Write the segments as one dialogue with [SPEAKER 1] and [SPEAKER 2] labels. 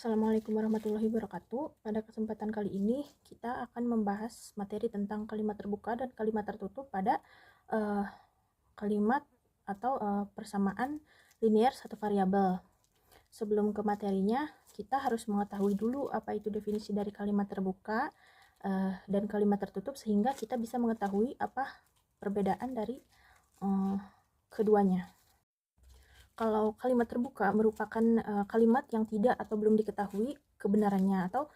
[SPEAKER 1] Assalamualaikum warahmatullahi wabarakatuh. Pada kesempatan kali ini kita akan membahas materi tentang kalimat terbuka dan kalimat tertutup pada kalimat atau persamaan linear satu variabel. Sebelum ke materinya, kita harus mengetahui dulu apa itu definisi dari kalimat terbuka dan kalimat tertutup sehingga kita bisa mengetahui apa perbedaan dari keduanya. Kalau kalimat terbuka merupakan kalimat yang tidak atau belum diketahui kebenarannya, atau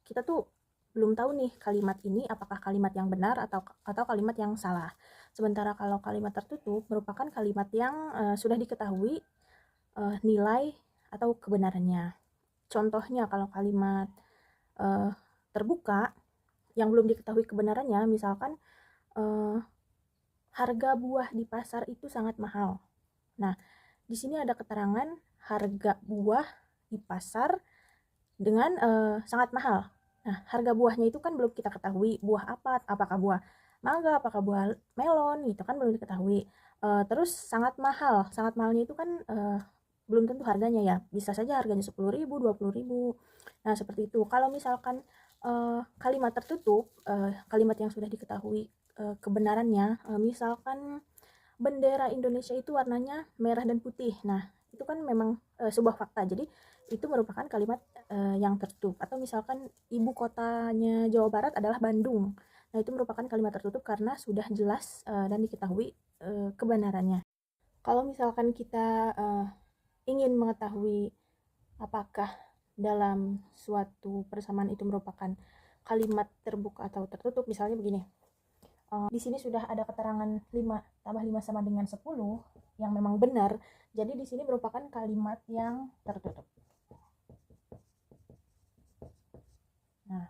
[SPEAKER 1] kita tuh belum tahu nih kalimat ini apakah kalimat yang benar atau kalimat yang salah. Sementara kalau kalimat tertutup merupakan kalimat yang sudah diketahui nilai atau kebenarannya. Contohnya kalau kalimat terbuka yang belum diketahui kebenarannya, misalkan harga buah di pasar itu sangat mahal. Nah, di sini ada keterangan harga buah di pasar dengan sangat mahal. Nah, harga buahnya itu kan belum kita ketahui buah apa, apakah buah mangga, apakah buah melon, gitu kan belum diketahui. Terus sangat mahal, sangat mahalnya itu kan belum tentu harganya ya, bisa saja harganya 10.000, 20.000. Nah, seperti itu. Kalau misalkan kalimat tertutup, kalimat yang sudah diketahui kebenarannya, misalkan bendera Indonesia itu warnanya merah dan putih. Nah, itu kan memang sebuah fakta. Jadi itu merupakan kalimat yang tertutup. Atau misalkan ibu kotanya Jawa Barat adalah Bandung. Nah, itu merupakan kalimat tertutup karena sudah jelas dan diketahui kebenarannya. Kalau misalkan kita ingin mengetahui apakah dalam suatu persamaan itu merupakan kalimat terbuka atau tertutup, misalnya begini. Di sini sudah ada keterangan 5 tambah 5 sama dengan 10 yang memang benar. Jadi di sini merupakan kalimat yang tertutup. Nah,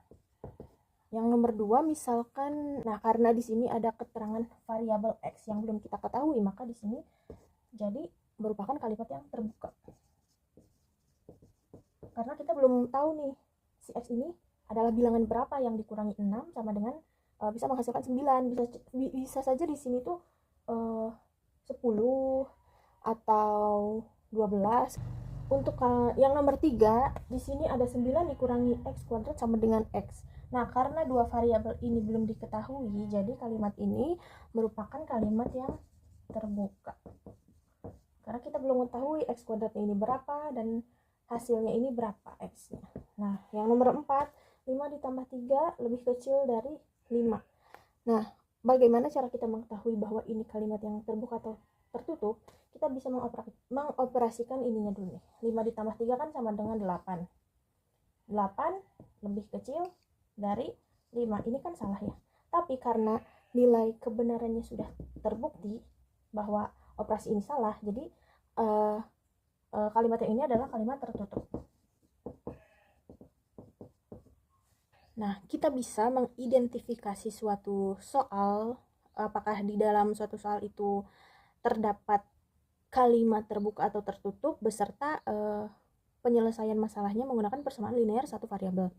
[SPEAKER 1] yang nomor 2 misalkan, nah karena di sini ada keterangan variabel X yang belum kita ketahui, maka di sini jadi merupakan kalimat yang terbuka. Karena kita belum tahu nih si X ini adalah bilangan berapa yang dikurangi 6 sama dengan bisa menghasilkan 9. Bisa saja di sini tuh 10 atau 12. Untuk yang nomor 3, di sini ada 9 dikurangi X kuadrat sama dengan X. Nah, karena dua variabel ini belum diketahui, jadi kalimat ini merupakan kalimat yang terbuka. Karena kita belum mengetahui X kuadratnya ini berapa dan hasilnya ini berapa X-nya. Nah, yang nomor 4, 5 ditambah 3 lebih kecil dari 5. Nah, bagaimana cara kita mengetahui bahwa ini kalimat yang terbuka atau tertutup? Kita bisa mengoperasikan ininya dulu nih. 5 ditambah 3 kan sama dengan 8. 8 lebih kecil dari 5. Ini kan salah ya. Tapi karena nilai kebenarannya sudah terbukti bahwa operasi ini salah, jadi kalimat yang ini adalah kalimat tertutup. Nah, kita bisa mengidentifikasi suatu soal, apakah di dalam suatu soal itu terdapat kalimat terbuka atau tertutup beserta penyelesaian masalahnya menggunakan persamaan linear satu variabel.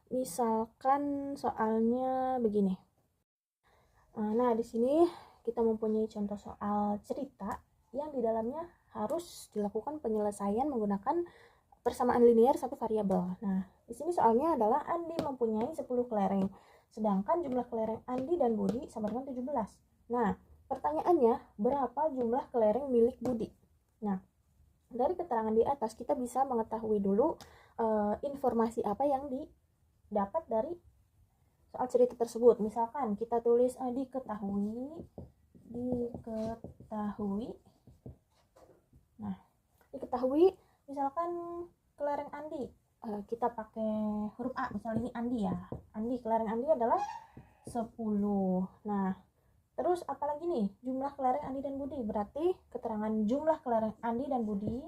[SPEAKER 1] Misalkan soalnya begini. Nah, di sini kita mempunyai contoh soal cerita yang di dalamnya harus dilakukan penyelesaian menggunakan persamaan linear satu variabel. Nah, di sini soalnya adalah Andi mempunyai 10 kelereng, sedangkan jumlah kelereng Andi dan Budi sama dengan 17. Nah, pertanyaannya, berapa jumlah kelereng milik Budi? Nah, dari keterangan di atas kita bisa mengetahui dulu informasi apa yang didapat dari soal cerita tersebut. Misalkan kita tulis diketahui. Nah, diketahui misalkan kelereng Andi, kita pakai huruf A, misalnya ini Andi ya. Andi, kelereng Andi adalah 10. Nah, terus apalagi nih, jumlah kelereng Andi dan Budi. Berarti keterangan jumlah kelereng Andi dan Budi,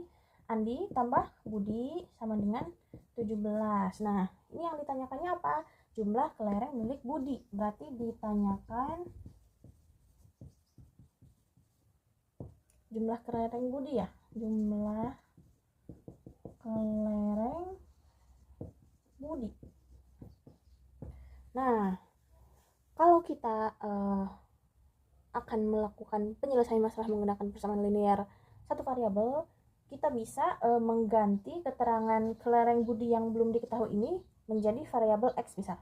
[SPEAKER 1] Andi tambah Budi sama dengan 17. Nah, ini yang ditanyakannya apa? Jumlah kelereng milik Budi. Berarti ditanyakan jumlah kelereng Budi ya. Jumlah kelereng Budi. Nah, kalau kita akan melakukan penyelesaian masalah menggunakan persamaan linear satu variabel, kita bisa mengganti keterangan kelereng budi yang belum diketahui ini menjadi variabel X. Bisa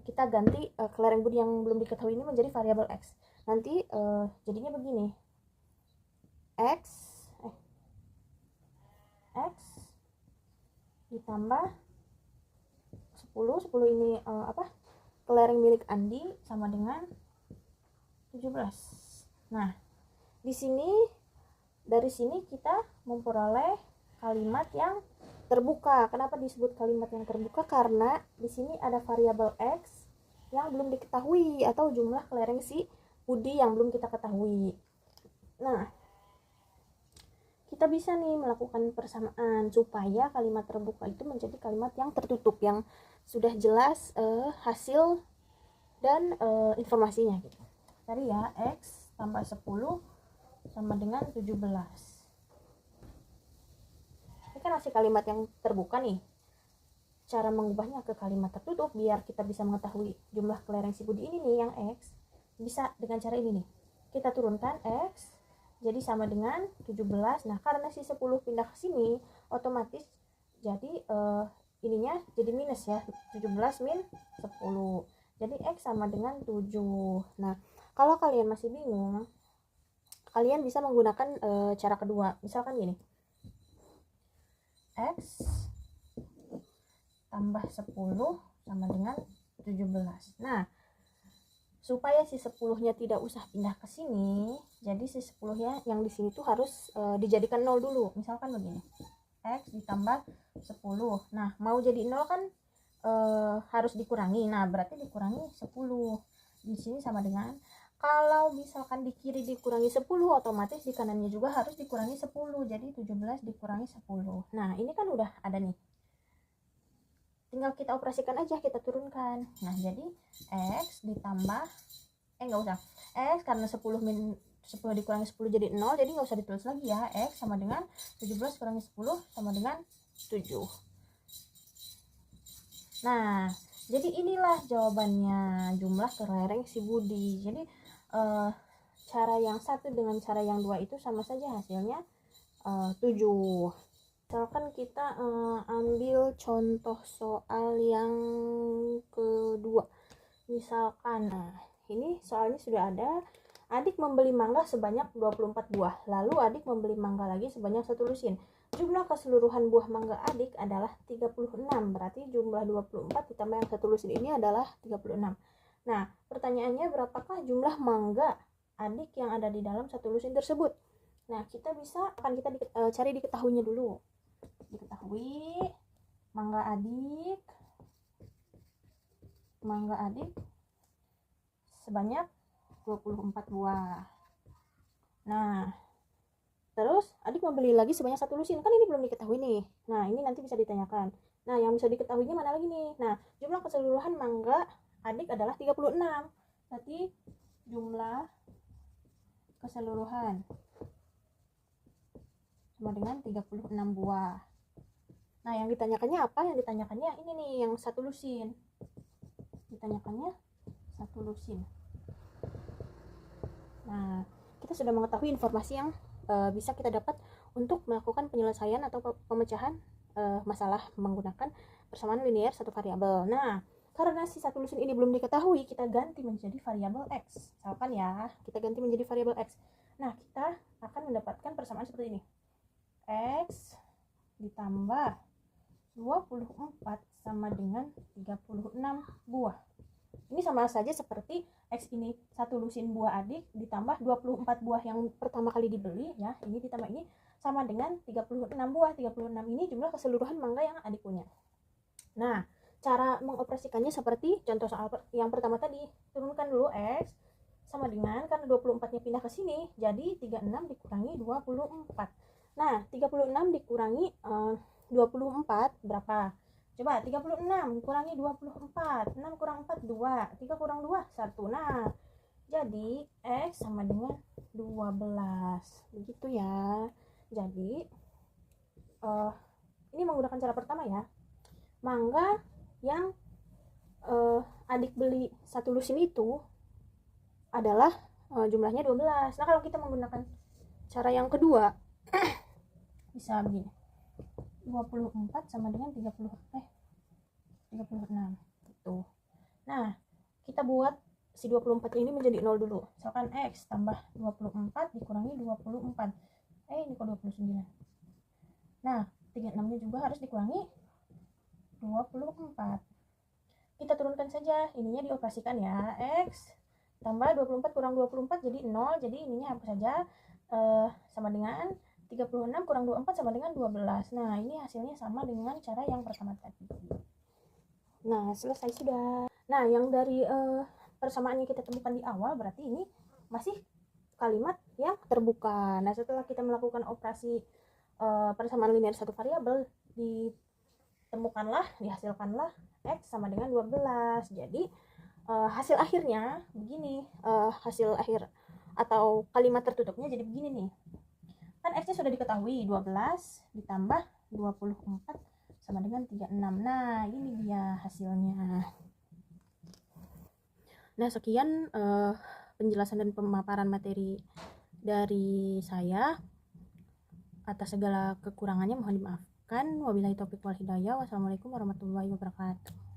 [SPEAKER 1] kita ganti kelereng budi yang belum diketahui ini menjadi variabel X. Nanti jadinya begini, X ditambah 10 ini kelereng milik Andi sama dengan 17. Nah, dari sini kita memperoleh kalimat yang terbuka. Kenapa disebut kalimat yang terbuka? Karena di sini ada variabel X yang belum diketahui atau jumlah kelereng si Budi yang belum kita ketahui. Nah, kita bisa nih melakukan persamaan supaya kalimat terbuka itu menjadi kalimat yang tertutup, yang sudah jelas hasil dan informasinya gitu. Tadi ya, X tambah 10 sama dengan 17. Ini kan hasil kalimat yang terbuka nih. Cara mengubahnya ke kalimat tertutup biar kita bisa mengetahui jumlah kelereng si Budi ini nih yang X, bisa dengan cara ini nih. Kita turunkan X jadi sama dengan 17. Nah, karena si 10 pindah ke sini, otomatis jadi ininya jadi minus ya. 17 min 10. Jadi X sama dengan 7. Nah, kalau kalian masih bingung, kalian bisa menggunakan cara kedua. Misalkan gini. X tambah 10 sama dengan 17. Nah, supaya si 10-nya tidak usah pindah ke sini, jadi si 10-nya yang di sini tuh harus dijadikan 0 dulu. Misalkan begini, X ditambah 10. Nah, mau jadi 0 kan harus dikurangi. Nah, berarti dikurangi 10. Di sini sama dengan, kalau misalkan di kiri dikurangi 10, otomatis di kanannya juga harus dikurangi 10. Jadi 17 dikurangi 10. Nah, ini kan udah ada nih. Tinggal kita operasikan aja, kita turunkan. Nah, jadi X ditambah enggak usah. X karena 10 dikurangi 10 jadi 0, jadi nggak usah ditulis lagi ya. X sama dengan 17 kurangi 10 sama dengan 7. Nah, jadi inilah jawabannya, jumlah kelereng si Budi. Jadi cara yang satu dengan cara yang dua itu sama saja hasilnya 7. Misalkan kita ambil contoh soal yang kedua. Misalkan, nah ini soalnya sudah ada, adik membeli mangga sebanyak 24 buah. Lalu adik membeli mangga lagi sebanyak 1 lusin. Jumlah keseluruhan buah mangga adik adalah 36. Berarti jumlah 24 ditambah yang 1 lusin ini adalah 36. Nah, pertanyaannya berapakah jumlah mangga adik yang ada di dalam 1 lusin tersebut? Nah, kita bisa cari diketahuinya dulu. Diketahui mangga adik sebanyak 24 buah. Nah, terus adik membeli lagi sebanyak 1 lusin, kan ini belum diketahui nih. Nah, ini nanti bisa ditanyakan. Nah, yang bisa diketahuinya mana lagi nih? Nah, jumlah keseluruhan mangga adik adalah 36. Berarti jumlah keseluruhan sama dengan 36 buah. Nah, yang ditanyakannya apa? Yang ditanyakannya ini nih, yang 1 lusin. Ditanyakannya 1 lusin. Nah, kita sudah mengetahui informasi yang bisa kita dapat untuk melakukan penyelesaian atau pemecahan masalah menggunakan persamaan linear satu variabel. Nah, karena si 1 lusin ini belum diketahui, kita ganti menjadi variabel X. Misalkan ya, kita ganti menjadi variabel X. Nah, kita akan mendapatkan persamaan seperti ini. X ditambah 24 sama dengan 36 buah. Ini sama saja seperti X ini 1 lusin buah adik ditambah 24 buah yang pertama kali dibeli ya. Ini ditambah ini sama dengan 36 buah. 36 ini jumlah keseluruhan mangga yang adik punya. Nah, cara mengoperasikannya seperti contoh soal yang pertama tadi. Turunkan dulu X sama dengan, karena 24-nya pindah ke sini, jadi 36 dikurangi 24. Nah, 36 dikurangi 24 berapa? Coba 36 kurangi 24. 6 kurang 4 2. 3 kurang 2 1. Nah, jadi X sama dengan 12. Begitu ya. Jadi ini menggunakan cara pertama ya. Mangga yang adik beli 1 lusin itu adalah jumlahnya 12. Nah, kalau kita menggunakan cara yang kedua bisa begini. 24 sama dengan 36 gitu. Nah, kita buat si 24 ini menjadi 0 dulu. Misalkan X tambah 24 dikurangi 24. Ini kok 29. Nah, 36-nya juga harus dikurangi 24. Kita turunkan saja, ininya dioperasikan ya. X tambah 24 kurang 24 jadi 0, jadi ininya hapus saja. Sama dengan 36 kurang 24 sama dengan 12. Nah, ini hasilnya sama dengan cara yang pertama tadi. Nah, selesai sudah. Nah, yang dari persamaan yang kita temukan di awal berarti ini masih kalimat yang terbuka. Nah, setelah kita melakukan operasi persamaan linear satu variabel, dihasilkanlah X sama dengan 12. Jadi hasil akhirnya begini, hasil akhir atau kalimat tertutupnya jadi begini nih. Kan X-nya sudah diketahui, 12 ditambah 24 sama dengan 36. Nah, ini dia hasilnya. Nah, sekian penjelasan dan pemaparan materi dari saya. Atas segala kekurangannya mohon dimaafkan. Wabillahi taufiq wal hidayah. Wassalamualaikum warahmatullahi wabarakatuh.